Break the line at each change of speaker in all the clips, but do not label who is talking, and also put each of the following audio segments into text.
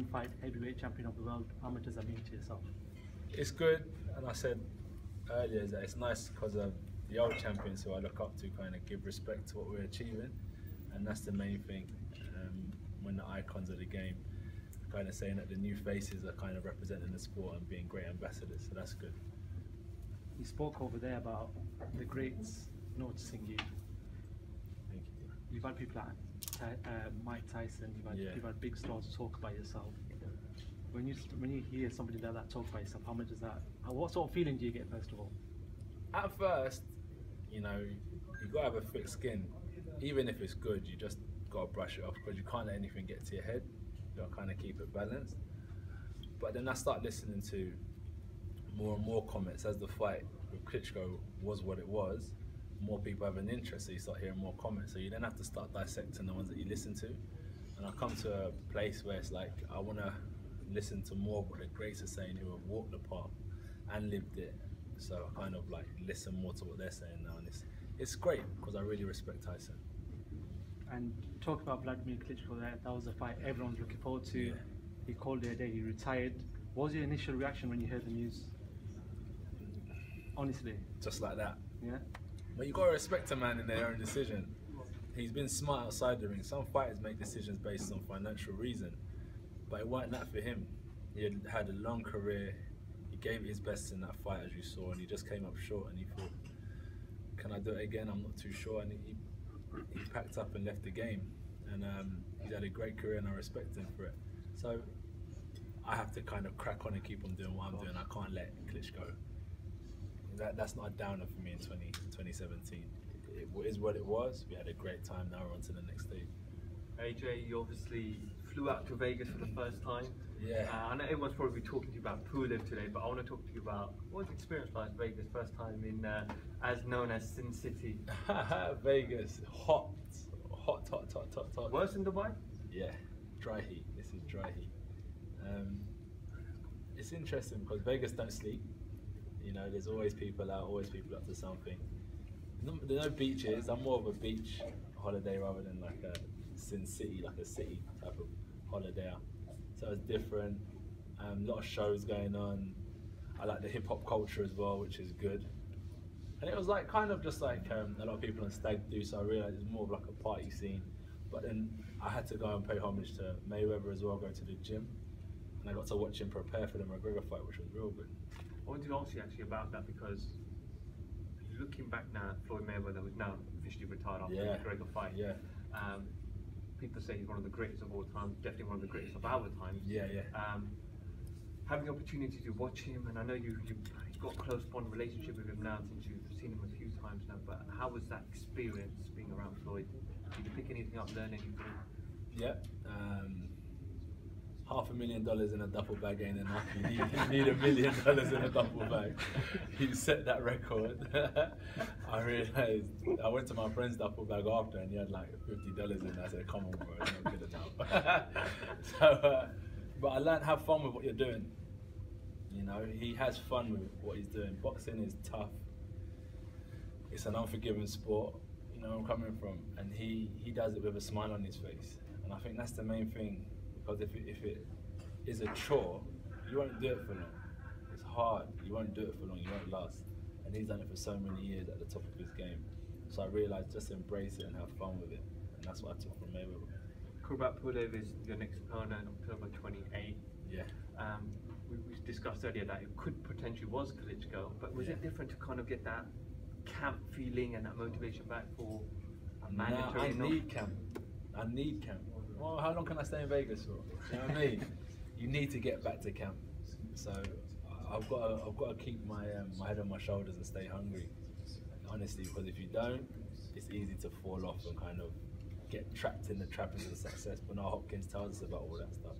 three-fight heavyweight champion of the world. How much does that mean to yourself?
It's good, and I said earlier that it's nice because of the old champions who I look up to kind of give respect to what we're achieving, and that's the main thing. When the icons of the game kind of saying that the new faces are kind of representing the sport and being great ambassadors, so that's good.
You spoke over there about the greats noticing you.
Thank you.
You've had people like Mike Tyson, you've had big stars talk about yourself. When you hear somebody like that talk about yourself, how much is that? What sort of feeling do you get first of all?
At first, you know, you got to have a thick skin. Even if it's good, you just got to brush it off because you can't let anything get to your head. You got to kind of keep it balanced. But then I start listening to more and more comments as the fight with Klitschko was what it was. More people have an interest, so you start hearing more comments. So you then have to start dissecting the ones that you listen to. And I come to a place where it's like I want to listen to more of what the greats are saying who have walked the path and lived it. So I kind of like listen more to what they're saying now, and it's great because I really respect Tyson.
And talk about Vladimir Klitschko, that was a fight everyone's looking forward to.
Yeah.
He called it a day, he retired. What was your initial reaction when you heard the news? Honestly.
Just like that.
Yeah.
But you got to respect a man in their own decision. He's been smart outside the ring. Some fighters make decisions based on financial reason, but it wasn't that for him. He had a long career. He gave it his best in that fight, as you saw, and he just came up short. And he thought, "Can I do it again? I'm not too sure." And he packed up and left the game. And he's had a great career, and I respect him for it. So I have to kind of crack on and keep on doing what I'm doing. I can't let Klitschko. That's not a downer for me in 2017. It is what it was. We had a great time. Now we're on to the next stage.
AJ, you obviously flew out to Vegas for the first time.
Yeah.
I know everyone's probably talking to you about Pulev today, but I want to talk to you about what was the experience like in Vegas, first time in, as known as Sin City.
Vegas, hot.
Worse than Dubai?
Yeah, dry heat. This is dry heat. It's interesting because Vegas don't sleep. You know, there's always people out, always people up to something. There are no beaches. I'm more of a beach holiday rather than like a Sin City, like a city type of holiday. So it's different. A lot of shows going on. I like the hip hop culture as well, which is good. And it was like kind of just like a lot of people on stag do. So I realised it's more of like a party scene. But then I had to go and pay homage to Mayweather as well, go to the gym, and I got to watch him prepare for the McGregor fight, which was real good.
I wanted to ask you actually about that because looking back now, Floyd Mayweather was now officially retired after the McGregor fight.
Yeah.
People say he's one of the greatest of all time, definitely one of the greatest of our times.
Yeah.
Having the opportunity to watch him, and I know you've got a close bond relationship with him now since you've seen him a few times now, but how was that experience being around Floyd? Did you pick anything up, learn anything?
Yeah. $500,000 in a duffel bag ain't enough. You need $1 million in a duffel bag. He set that record. I realised, I went to my friend's duffel bag after and he had like $50 in it. I said, come on bro, it's not good enough. But I learned have fun with what you're doing. You know, he has fun with what he's doing. Boxing is tough. It's an unforgiving sport, you know where I'm coming from. And he does it with a smile on his face. And I think that's the main thing. Because if it is a chore, you won't do it for long. It's hard, you won't do it for long, you won't last. And he's done it for so many years at the top of his game. So I realised just embrace it and have fun with it. And that's what I took from Mayweather.
Kurbat Pulev is your next opponent on October 28.
Yeah.
We discussed earlier that it could potentially was Klitschko, but was it different to kind of get that camp feeling and that motivation back for a mandatory?
I need camp. Well, how long can I stay in Vegas for? You know what I mean? You need to get back to camp. So I've got to keep my head on my shoulders and stay hungry. Honestly, because if you don't, it's easy to fall off and kind of get trapped in the trappings of success. But now Hopkins tells us about all that stuff.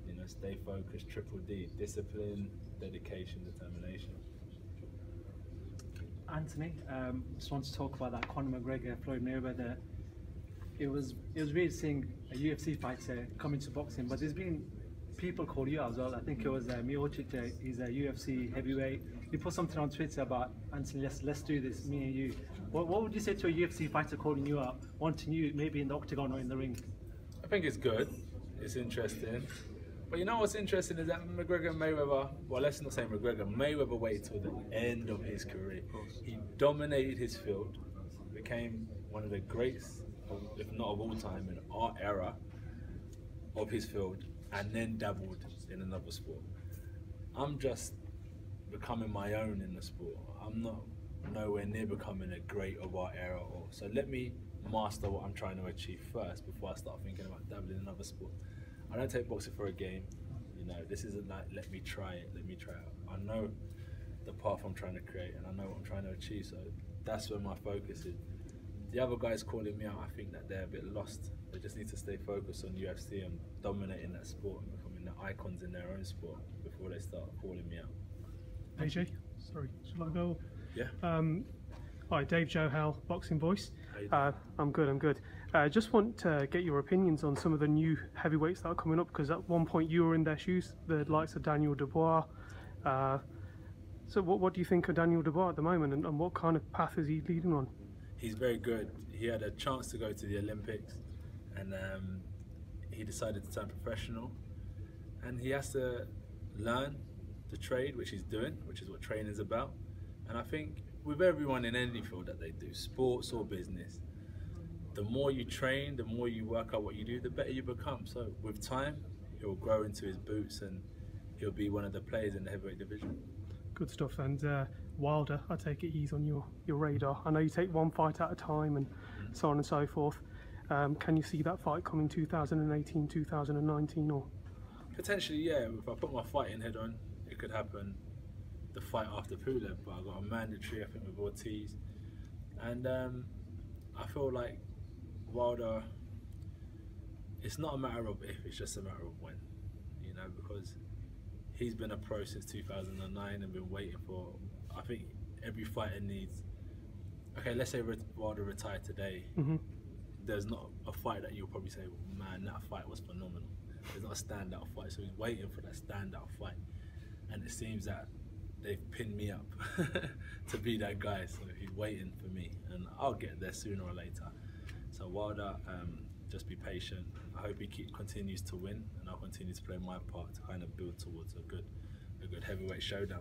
You know, stay focused, triple D, discipline, dedication, determination.
Anthony, just want to talk about that Conor McGregor, Floyd Mayweather. It was weird seeing a UFC fighter come into boxing, but there's been people call you out as well. I think it was Miocic, he's a UFC heavyweight. You put something on Twitter about, Anthony, let's do this, me and you. What would you say to a UFC fighter calling you out, wanting you maybe in the octagon or in the ring?
I think it's good. It's interesting. But you know what's interesting is that McGregor and Mayweather, well, let's not say McGregor, Mayweather waited till the end of his career. He dominated his field, became one of the greats, if not of all time, in our era of his field, and then dabbled in another sport. I'm just becoming my own in the sport. I'm not nowhere near becoming a great of our era. So let me master what I'm trying to achieve first before I start thinking about dabbling in another sport. I don't take boxing for a game. You know, this isn't like, let me try it, let me try it. I know the path I'm trying to create and I know what I'm trying to achieve, so that's where my focus is. The other guys calling me out, I think that they're a bit lost. They just need to stay focused on UFC and dominating that sport and becoming the icons in their own sport before they start calling me out.
AJ, sorry, shall I go?
Yeah.
Hi, Dave Joe Hal, Boxing Voice.
How you doing?
I'm good. Just want to get your opinions on some of the new heavyweights that are coming up, because at one point you were in their shoes, the likes of Daniel Dubois. So what do you think of Daniel Dubois at the moment, and what kind of path is he leading on?
He's very good. He had a chance to go to the Olympics, and he decided to turn professional. And he has to learn the trade, which he's doing, which is what training is about. And I think with everyone in any field that they do, sports or business, the more you train, the more you work out what you do, the better you become. So with time, he'll grow into his boots and he'll be one of the players in the heavyweight division. Good
stuff. And Wilder, I take it he's on your radar. I know you take one fight at a time and so on and so forth. Can you see that fight coming 2018, 2019 or?
Potentially, yeah. If I put my fighting head on, it could happen the fight after Pulev, but I got a mandatory, I think, with Ortiz. And I feel like Wilder, it's not a matter of if, it's just a matter of when, you know, because he's been a pro since 2009 and been waiting for, I think every fighter needs, okay, let's say Wilder retired today, there's not a fight that you'll probably say, man, that fight was phenomenal. There's not a standout fight, so he's waiting for that standout fight. And it seems that they've pinned me up to be that guy, so he's waiting for me, and I'll get there sooner or later. So Wilder, just be patient. I hope he continues to win, and I'll continue to play my part to kind of build towards a good heavyweight showdown.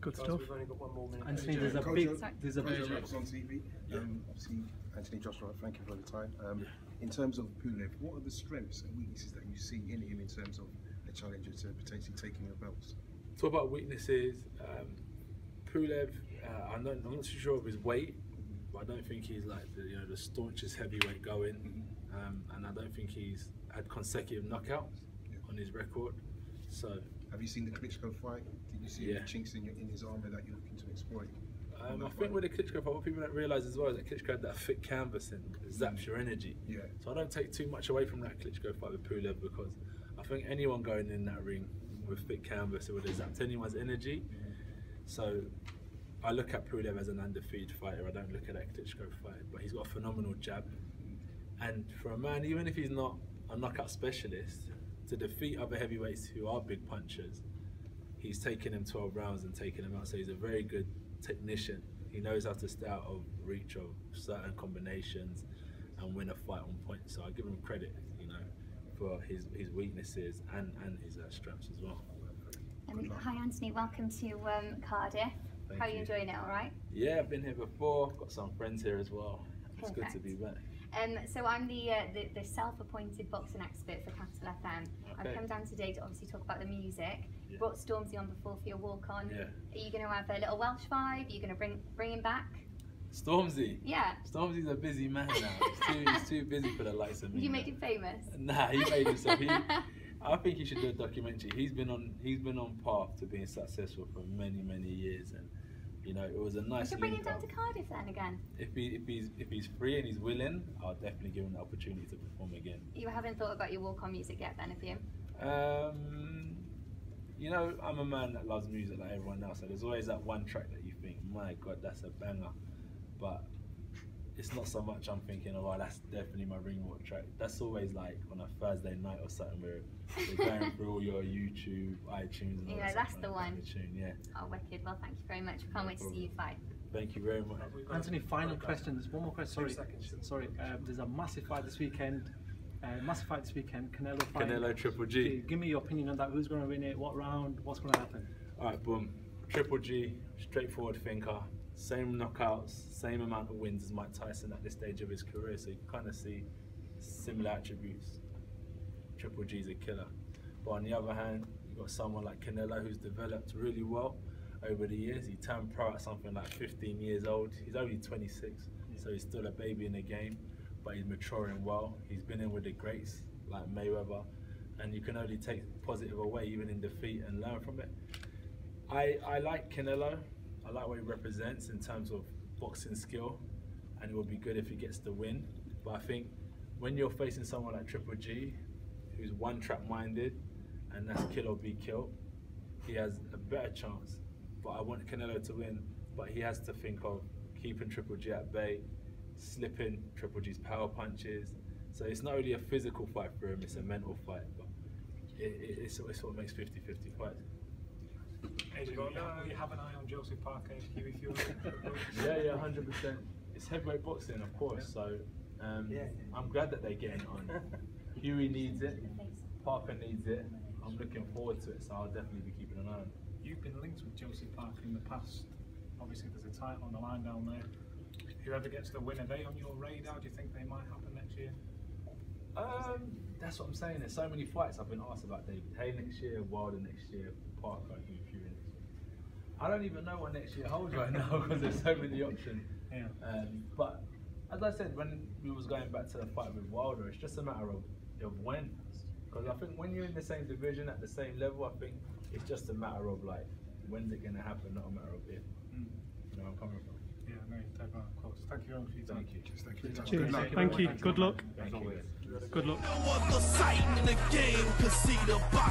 Good stuff.
We've only got one more minute.
Anthony, there's a big
on TV. Obviously, Anthony Joshua, thank you for the time. In terms of Pulev, what are the strengths and weaknesses that you see in him in terms of a challenger to potentially taking the belts?
Talk about weaknesses. Pulev, I'm not too sure of his weight, but I don't think he's like the staunchest heavyweight going, and I don't think he's had consecutive knockouts on his record. So,
have you seen the Klitschko fight? Did you see the chinks in his armour that you're looking to exploit?
I think with the Klitschko fight, what people don't realise as well is that Klitschko had that thick canvas and zaps your energy.
Yeah.
So I don't take too much away from that Klitschko fight with Pulev, because I think anyone going in that ring with thick canvas, it would have zapped anyone's energy. So I look at Pulev as an undefeated fighter. I don't look at that Klitschko fight, but he's got a phenomenal jab. And for a man, even if he's not a knockout specialist, to defeat other heavyweights who are big punchers, he's taken him 12 rounds and taken him out. So he's a very good technician. He knows how to stay out of reach of certain combinations and win a fight on point. So I give him credit, for his weaknesses and his strengths as well.
Hi Anthony, welcome to Cardiff. How are you enjoying it, all right?
Yeah, I've been here before. I've got some friends here as well. It's good to be back.
So I'm the self-appointed boxing expert for Capital FM. Okay. I've come down today to obviously talk about the music. Yeah. Brought Stormzy on before for your walk-on. Yeah. Are you going to have a little Welsh vibe? Are you going to bring him back?
Stormzy?
Yeah.
Stormzy's a busy man now. He's too busy for the likes of me.
You made him famous?
Nah, he made himself. I think he should do a documentary. He's been on path to being successful for many years, and it was a nice.
You should bring him down to Cardiff then again.
If he's free and he's willing, I'll definitely give him the opportunity to perform again.
You haven't thought about your walk-on music yet, then, have you?
I'm a man that loves music like everyone else. So there's always that one track that you think, my God, that's a banger. But it's not so much I'm thinking, oh, that's definitely my ring walk track. That's always like on a Thursday night or something where you're going through all your YouTube, iTunes, and all that
that's the one.
Yeah.
Oh, wicked. Well, thank you very much. Can't wait to see you fight.
Thank you very much.
Anthony, final question. There's one more question. Sorry. There's a massive fight this weekend. Massive fight this weekend, Canelo fight.
Canelo Triple G.
Give me your opinion on that. Who's going to win it? What round? What's going to happen?
Alright, boom. Triple G, straightforward thinker. Same knockouts, same amount of wins as Mike Tyson at this stage of his career. So you kind of see similar attributes. Triple G's a killer. But on the other hand, you've got someone like Canelo who's developed really well over the years. He turned pro at something like 15 years old. He's only 26, so he's still a baby in the game, but he's maturing well. He's been in with the greats like Mayweather, and you can only take positive away even in defeat and learn from it. I like Canelo. I like what he represents in terms of boxing skill, and it would be good if he gets the win. But I think when you're facing someone like Triple G, who's one-track minded, and that's kill or be killed, he has a better chance. But I want Canelo to win, but he has to think of keeping Triple G at bay, slipping Triple G's power punches. So it's not only a physical fight for him, it's a mental fight, but it sort of makes 50-50 fights.
You have an eye on Joseph Parker, Huey Fury?
Yeah, 100%. It's heavyweight boxing, of course, so I'm glad that they're getting it on. Huey needs it, Parker needs it. I'm looking forward to it, so I'll definitely be keeping an eye on it.
You've been linked with Joseph Parker in the past. Obviously, there's a title on the line down there. Whoever gets the win, are they on your radar? Do you think they might happen next year?
That's what I'm saying. There's so many fights. I've been asked about David Hay next year, Wilder next year, Parker, Huey Fury next year. I don't even know what next year holds right now because there's so many options.
Yeah.
But as I said, when we was going back to the fight with Wilder, it's just a matter of when. Because I think when you're in the same division at the same level, I think it's just a matter of like, when's it going to happen, not a matter of if. You know where I'm coming from.
Yeah, no, dead right, of course. Thank you very much for your time.
Thank you.
Thank you.
Cheers.
Good luck.
Thank you. Good luck.
Thank you.
Good luck.
No other sight in the game could see the box.